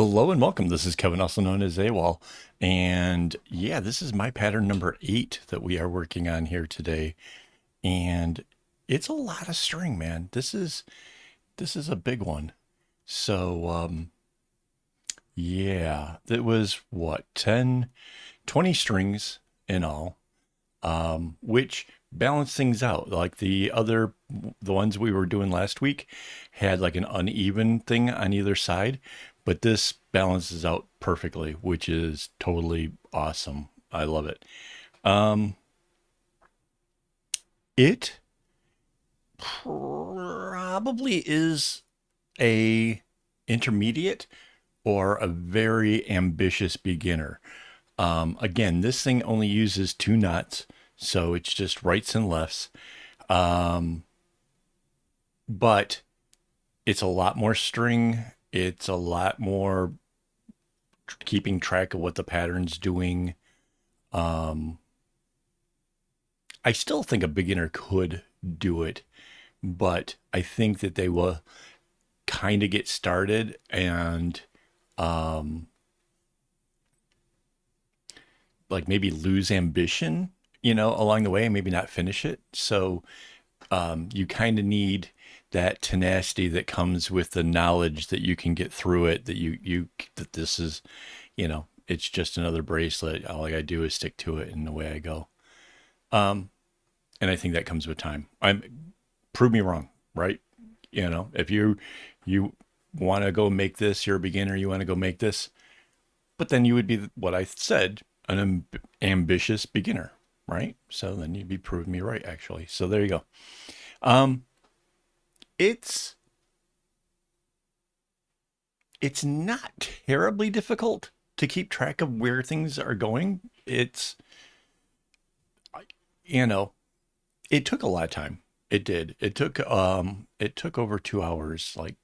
Hello and welcome. This is Kevin, also known as AWOL. And yeah, this is my pattern number 8 that we are working on here today. And it's a lot of string, man. This is a big one. So yeah, it was what, 10, 20 strings in all, which balanced things out. Like the ones we were doing last week had like an uneven thing on either side, but this balances out perfectly, which is totally awesome. I love it. Um, it probably is a intermediate or a very ambitious beginner. Again, this thing only uses two knots, so it's just rights and lefts. Um, but it's a lot more string. It's a lot more keeping track of what the pattern's doing. Um, I still think a beginner could do it, but I think that they will kind of get started and um, like maybe lose ambition, along the way and maybe not finish it. So you kind of need that tenacity that comes with the knowledge that you can get through it, that this is, it's just another bracelet. All I gotta do is stick to it and away I go. Um, and I think that comes with time. Prove me wrong, right? If you want to go make this, you're a beginner, you want to go make this, but then you would be what I said, an ambitious beginner, right? So then you'd be proving me right, actually. So there you go. Um, it's it's not terribly difficult to keep track of where things are going. You know, it took a lot of time. It did. It took over 2 hours, like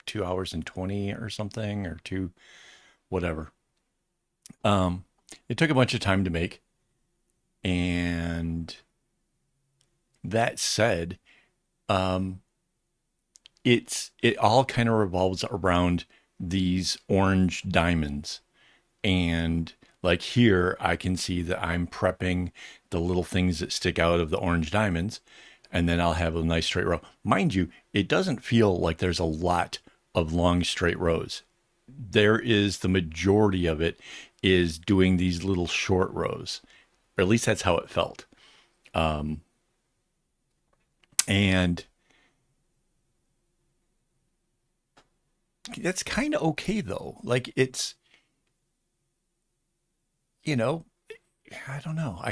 2 hours and 20 or something, or two, whatever. Um, it took a bunch of time to make. And that said, um, it all kind of revolves around these orange diamonds. And like here, I can see that I'm prepping the little things that stick out of the orange diamonds, and then I'll have a nice straight row. Mind you, it doesn't feel like there's a lot of long straight rows. There is the majority of it is doing these little short rows, or at least that's how it felt. Um, and that's kind of okay though. Like you know, I don't know.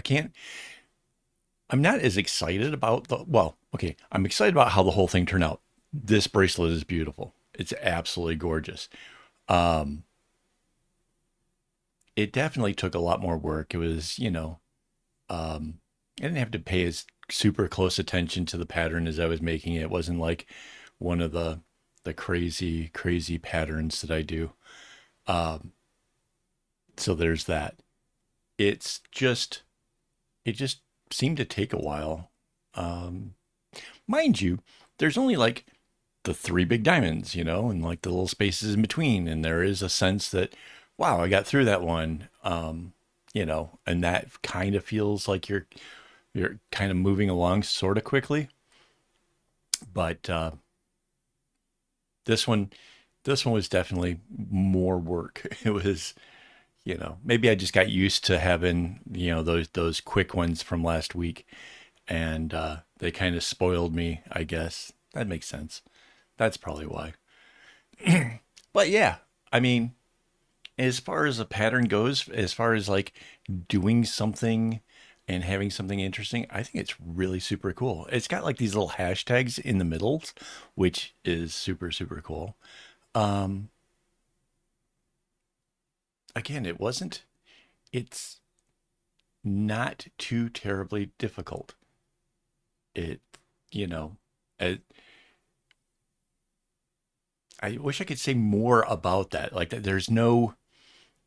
I'm not as excited about well, okay, I'm excited about how the whole thing turned out. This bracelet is beautiful. It's absolutely gorgeous. Um, it definitely took a lot more work. It was, I didn't have to pay as super close attention to the pattern as I was making it. It wasn't like one of the crazy, crazy patterns that I do. Um, so there's that. It's just, it just seemed to take a while. Um, Mind you, there's only like the three big diamonds, and like the little spaces in between. And there is a sense that, wow, I got through that one. And that kind of feels like you're kind of moving along sort of quickly. But this one, this one was definitely more work. It was, maybe I just got used to having, those quick ones from last week, and they kind of spoiled me, I guess. That makes sense. That's probably why. But yeah, I mean, as far as a pattern goes, as far as like doing something and having something interesting, I think it's really super cool. It's got like these little hashtags in the middles, which is super, super cool. Um, Again, it's not too terribly difficult. It, you know, I, I wish I could say more about that. Like, there's no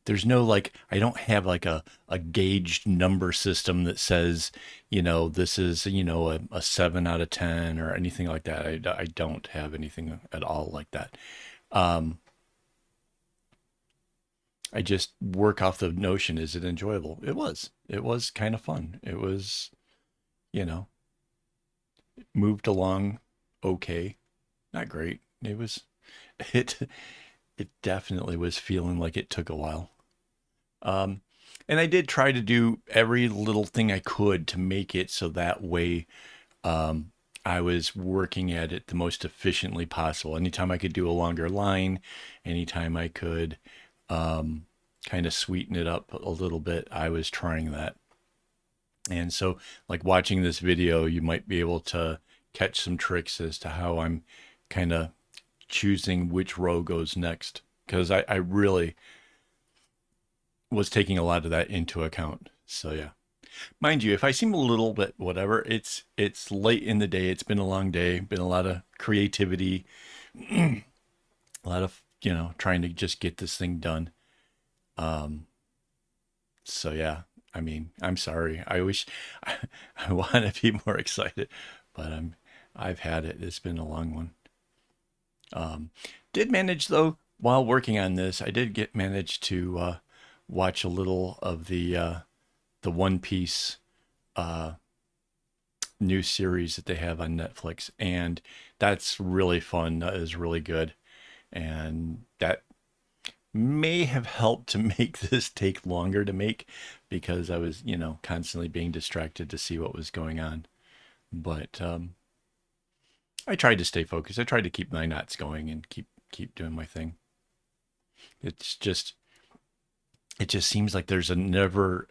like, I don't have like a gauged number system that says, this is, a 7 out of 10 or anything like that. I don't have anything at all like that. Um, I just work off the notion, is it enjoyable? It was. It was kind of fun. It was, you know, moved along okay. Not great. It was it it definitely was feeling like it took a while. Um and I did try to do every little thing I could to make it so that way um I was working at it the most efficiently possible. Anytime I could do a longer line, anytime I could kind of sweeten it up a little bit, I was trying that. And so, like watching this video, you might be able to catch some tricks as to how I'm kind of choosing which row goes next. Because I really was taking a lot of that into account. So yeah, mind you, if I seem a little bit whatever, it's late in the day. It's been a long day. Been a lot of creativity, a lot of trying to just get this thing done. Um, So yeah, I mean, I'm sorry. I wish I want to be more excited, but I've had it. It's been a long one. Um, did manage though while working on this, I did get managed to watch a little of the One Piece uh, new series that they have on Netflix, and that's really fun. That is really good, and that may have helped to make this take longer to make because I was, constantly being distracted to see what was going on. But I tried to stay focused. I tried to keep my knots going and keep doing my thing. It's just it just seems like there's a never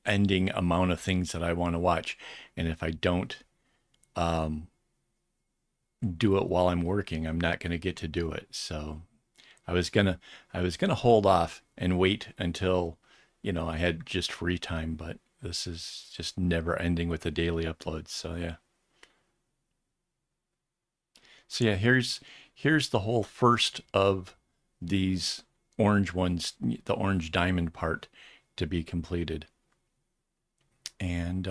ending amount of things that I want to watch, and if I don't um, do it while I'm working, I'm not going to get to do it. So I was gonna I was gonna hold off and wait until, I had just free time, but this is just never ending with the daily uploads. So yeah. So yeah, here's the whole first of these orange ones, the orange diamond part to be completed. And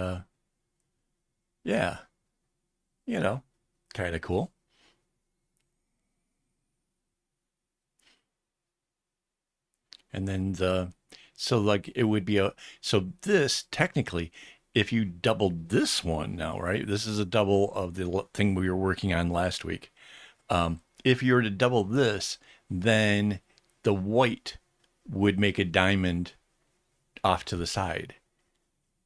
yeah, you know, kind of cool. And then so like it would be so this technically, if you doubled this one now, right? This is a double of the thing we were working on last week. If you were to double this, then the white would make a diamond off to the side,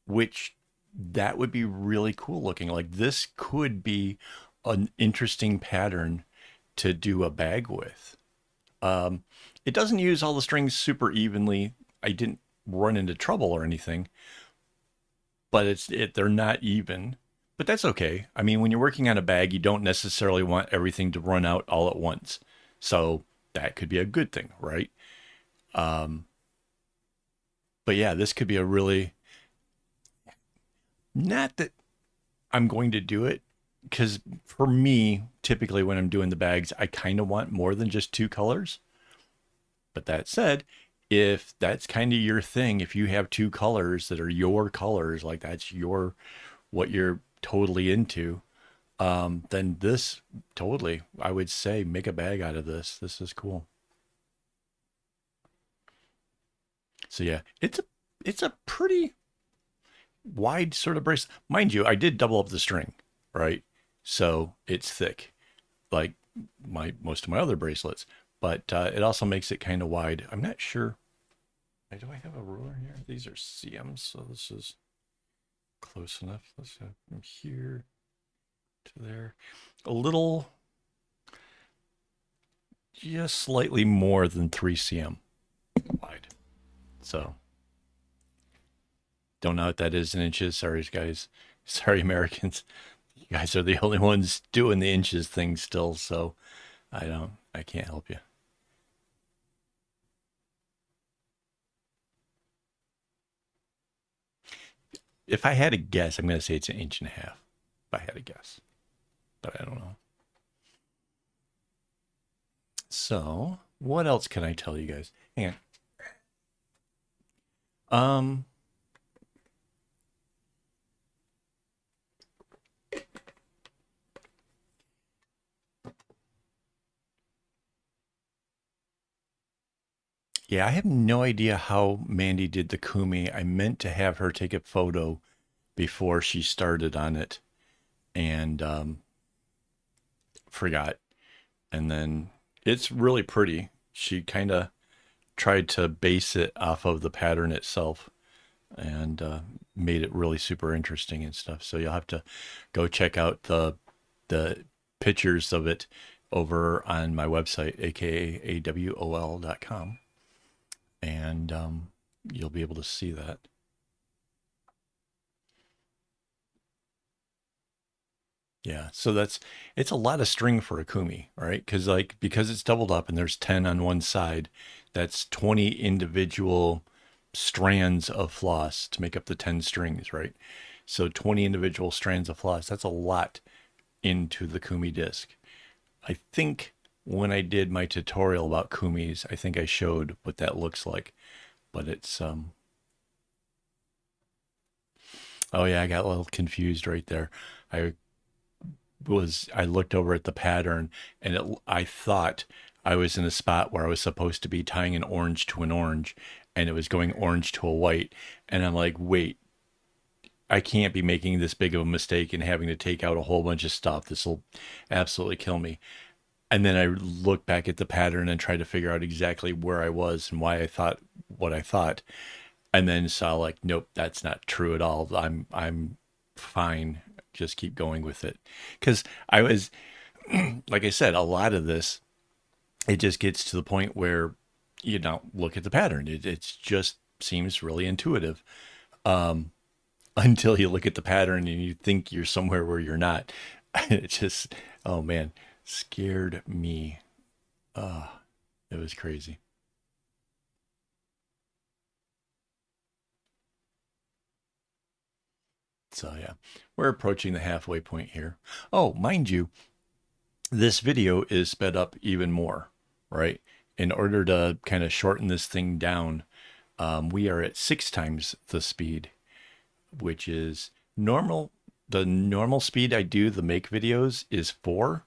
which that would be really cool looking. Like this could be an interesting pattern to do a bag with. Um, it doesn't use all the strings super evenly. I didn't run into trouble or anything, but they're not even. But that's okay. I mean, when you're working on a bag, you don't necessarily want everything to run out all at once. So that could be a good thing, right? Um, but yeah, this could be a really, not that I'm going to do it, because for me, typically when I'm doing the bags, I kind of want more than just two colors. But that said, if that's kind of your thing, if you have two colors that are your colors, like that's your what you're totally into, then this totally, I would say, make a bag out of this. This is cool. So yeah, it's a pretty wide sort of bracelet. Mind you, I did double up the string, right? So it's thick, like my most of my other bracelets, but it also makes it kind of wide. I'm not sure. Do I have a ruler here? These are CMs, so this is close enough. Let's go from here to there. A little, just slightly more than 3 cm wide. So don't know what that is in inches. Sorry, guys. Sorry, Americans. You guys are the only ones doing the inches thing still. So I can't help you. If I had a guess, I'm going to say it's 1.5 inches. If I had a guess, but I don't know. So what else can I tell you guys? Hang on. Yeah, I have no idea how Mandy did the kumi. I meant to have her take a photo before she started on it, and forgot. And then it's really pretty. She kind of tried to base it off of the pattern itself, and made it really super interesting and stuff. So you'll have to go check out the pictures of it over on my website, aka AWOL.com, and you'll be able to see that. Yeah, so it's a lot of string for a kumi, right? Because it's doubled up and there's 10 on one side, that's 20 individual strands of floss to make up the 10 strings, right? So 20 individual strands of floss, that's a lot into the kumi disc. I think when I did my tutorial about kumis, I think I showed what that looks like, but it's oh yeah, I got a little confused right there. I I looked over at the pattern, and I thought I was in a spot where I was supposed to be tying an orange to an orange, and it was going orange to a white, and I'm like, wait, I can't be making this big of a mistake and having to take out a whole bunch of stuff. This will absolutely kill me. And then I looked back at the pattern and tried to figure out exactly where I was and why I thought what I thought, and then saw like, nope, that's not true at all. I'm fine. Just keep going with it, because I was, like I said, a lot of this, it just gets to the point where you don't look at the pattern. It's just seems really intuitive, um, until you look at the pattern and you think you're somewhere where you're not. It just, oh man, scared me. Uh, it was crazy. So yeah, we're approaching the halfway point here. Oh, mind you, this video is sped up even more, right? In order to kind of shorten this thing down, we are at 6 times the speed, which is normal. The normal speed I do the make videos is 4.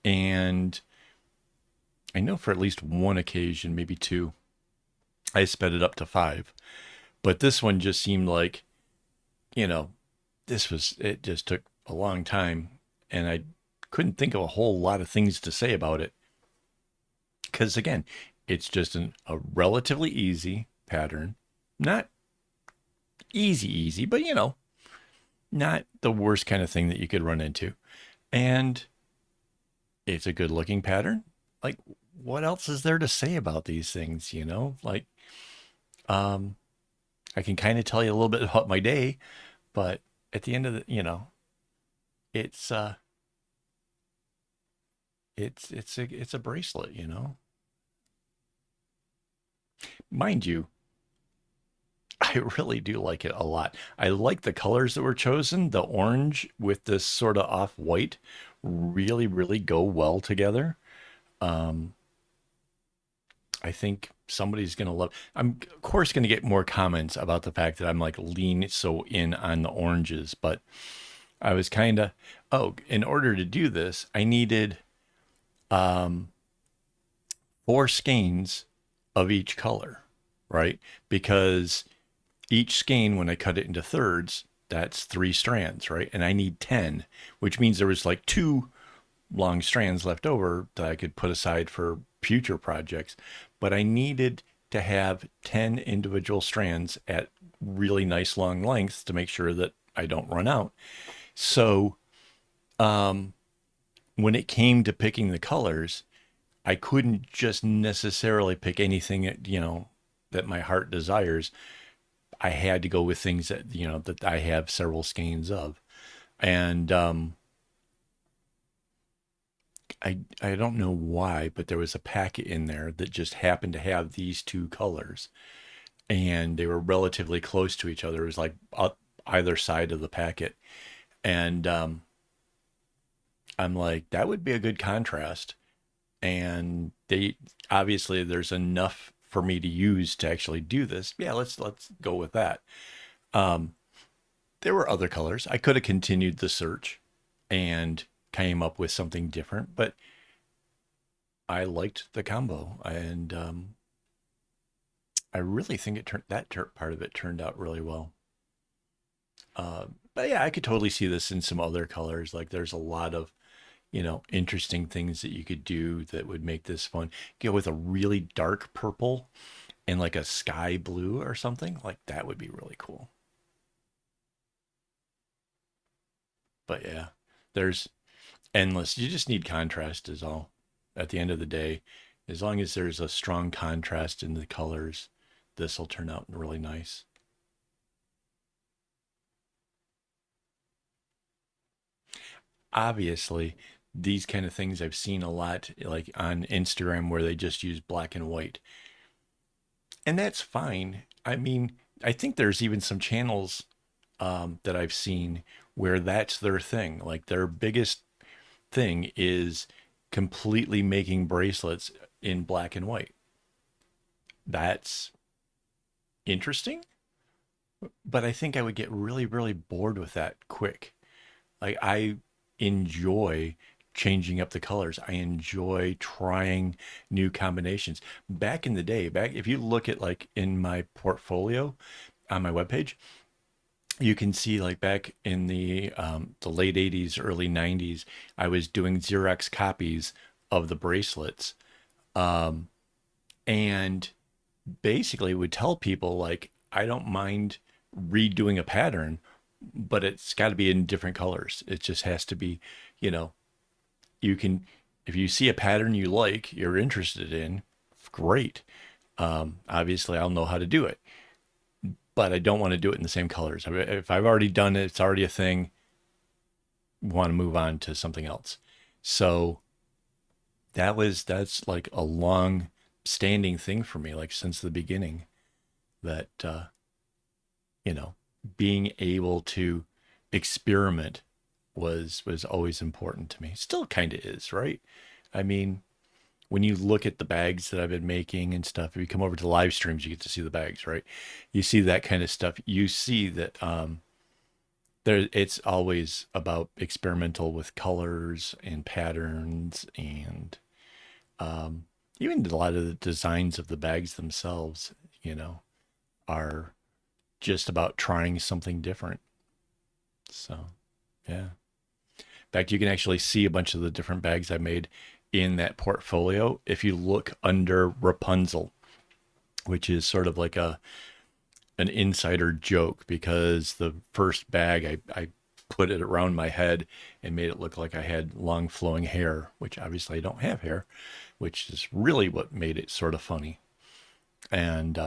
And I know for at least one occasion, maybe two, I sped it up to 5. But this one just seemed like, you know, it just took a long time. And I couldn't think of a whole lot of things to say about it. Because again, it's just a relatively easy pattern. Not easy, but not the worst kind of thing that you could run into. And it's a good looking pattern. Like, what else is there to say about these things, Like, um, I can kind of tell you a little bit about my day, but at the end of it's it's a bracelet, Mind you, I really do like it a lot. I like the colors that were chosen. The orange with this sort of off white really, really go well together. Um, I think somebody's gonna love. I'm of course gonna get more comments about the fact that I'm like lean so in on the oranges, but I was kind of, oh, in order to do this, I needed um 4 skeins of each color, right? Because each skein, when I cut it into thirds, that's 3 strands, right? And I need 10, which means there was like 2 long strands left over that I could put aside for future projects. But I needed to have 10 individual strands at really nice long lengths to make sure that I don't run out. So um, when it came to picking the colors, I couldn't just necessarily pick anything that my heart desires. I had to go with things that I have several skeins of, and I don't know why, but there was a packet in there that just happened to have these 2 colors, and they were relatively close to each other. It was like up either side of the packet, and I'm like, that would be a good contrast. And they obviously there's enough for me to use to actually do this. Yeah, let's go with that. Um, there were other colors. I could have continued the search and came up with something different, but I liked the combo, and I really think it turned part of it turned out really well. But yeah, I could totally see this in some other colors. Like there's a lot of, interesting things that you could do that would make this fun. Go with a really dark purple and like a sky blue or something. Like that would be really cool. But yeah, there's endless. You just need contrast is all. At the end of the day, as long as there's a strong contrast in the colors, this will turn out really nice. Obviously, these kind of things I've seen a lot like on Instagram where they just use black and white. And that's fine. I mean, I think there's even some channels that I've seen where that's their thing. Like their biggest thing is completely making bracelets in black and white. That's interesting, but I think I would get really, really bored with that quick. Like I enjoy changing up the colors. I enjoy trying new combinations. Back in the day, back if you look at like in my portfolio on my webpage, you can see like back in the late 80s, early 90s, I was doing Xerox copies of the bracelets. Um, and basically would tell people like I don't mind redoing a pattern, but it's got to be in different colors. It just has to be, you know, you can if you see a pattern you like, you're interested in, great. Obviously, I'll know how to do it, but I don't want to do it in the same colors. If I've already done it, it's already a thing. Want to move on to something else. So that's like a long standing thing for me, like since the beginning. That you know, being able to experiment was always important to me. Still kind of is, right? I mean, when you look at the bags that I've been making and stuff, if you come over to live streams, you get to see the bags, right? You see that kind of stuff. You see that there it's always about experimental with colors and patterns and um, even a lot of the designs of the bags themselves, you know, are just about trying something different. So, yeah. In fact, you can actually see a bunch of the different bags I made in that portfolio if you look under Rapunzel, which is sort of like a an insider joke because the first bag I put it around my head and made it look like I had long flowing hair, which obviously I don't have hair, which is really what made it sort of funny. And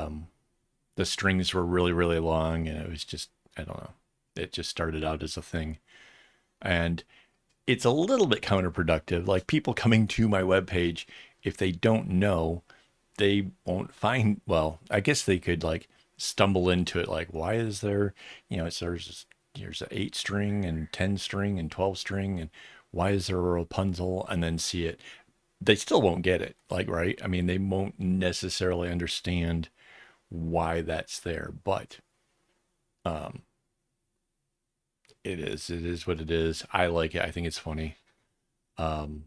the strings were really, really long, and it was just, I don't know, it just started out as a thing. And it's a little bit counterproductive. Like people coming to my webpage, if they don't know, they won't find, well, I guess they could like stumble into it. Like, why is there, there's an 8 string and 10 string and 12 string, and why is there a Rapunzel? And then see it. They still won't get it. Like, right? I mean, they won't necessarily understand why that's there, but um, it is what it is. I like it. I think it's funny. Um,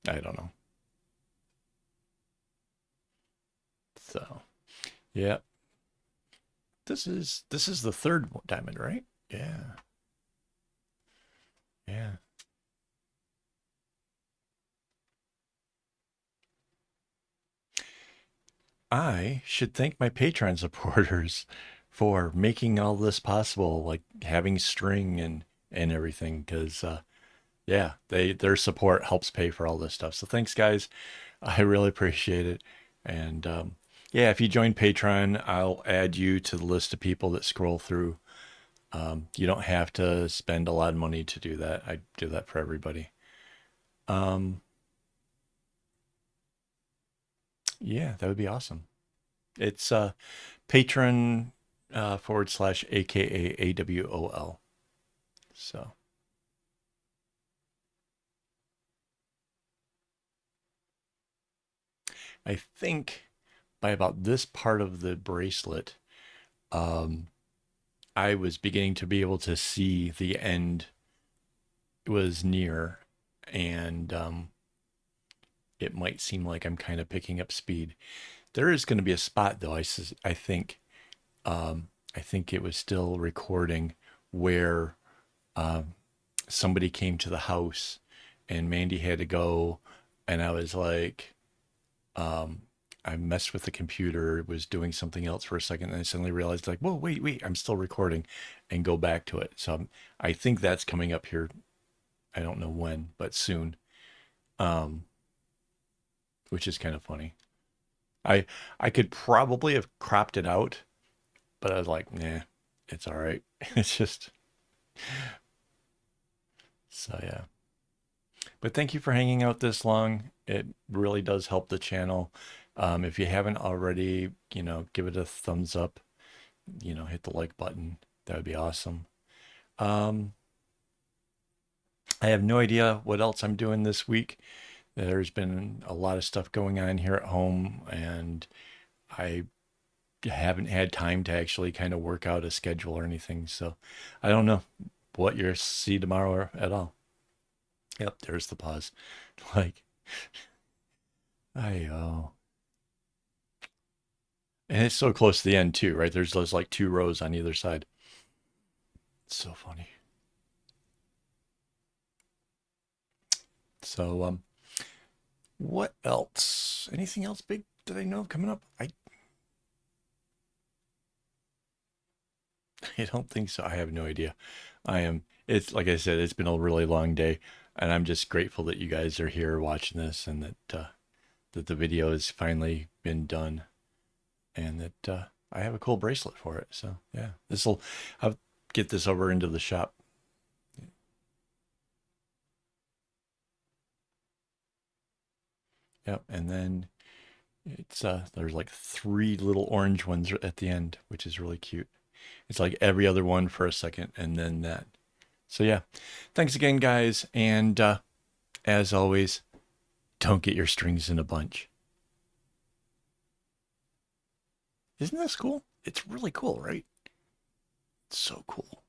I don't know. So yeah, this is the third diamond, right? Yeah, yeah. I should thank my Patreon supporters for making all this possible, like having string and everything, because yeah, their support helps pay for all this stuff. So thanks, guys. I really appreciate it. And yeah, if you join Patreon, I'll add you to the list of people that scroll through. You don't have to spend a lot of money to do that. I do that for everybody. Um, yeah, that would be awesome. It's patron / AKA AWOL. So I think by about this part of the bracelet, um, I was beginning to be able to see the end was near, and it might seem like I'm kind of picking up speed. There is going to be a spot though. I think I think it was still recording where somebody came to the house and Mandy had to go, and I was like, I messed with the computer, was doing something else for a second, and I suddenly realized, like, whoa, wait, I'm still recording, and go back to it. So I think that's coming up here. I don't know when, but soon, um, which is kind of funny. I I could probably have cropped it out, but I was like, nah, it's all right. It's just so yeah. But thank you for hanging out this long. It really does help the channel. If you haven't already, give it a thumbs up. Hit the like button. That would be awesome. Um, I have no idea what else I'm doing this week. There's been a lot of stuff going on here at home, and I haven't had time to actually kind of work out a schedule or anything. So I don't know what you'll see tomorrow at all. Yep, there's the pause. Like, I and it's so close to the end too, right? There's those like two rows on either side. It's so funny. So what else? Anything else big that I know of coming up? I don't think so. I have no idea. It's like I said, it's been a really long day, and I'm just grateful that you guys are here watching this, and that the video has finally been done, and that I have a cool bracelet for it. So yeah, I'll get this over into the shop. Yep, and then it's there's like three little orange ones at the end, which is really cute. It's like every other one for a second, and then that. So yeah, thanks again, guys, and as always, don't get your strings in a bunch. Isn't this cool? It's really cool, right? It's so cool.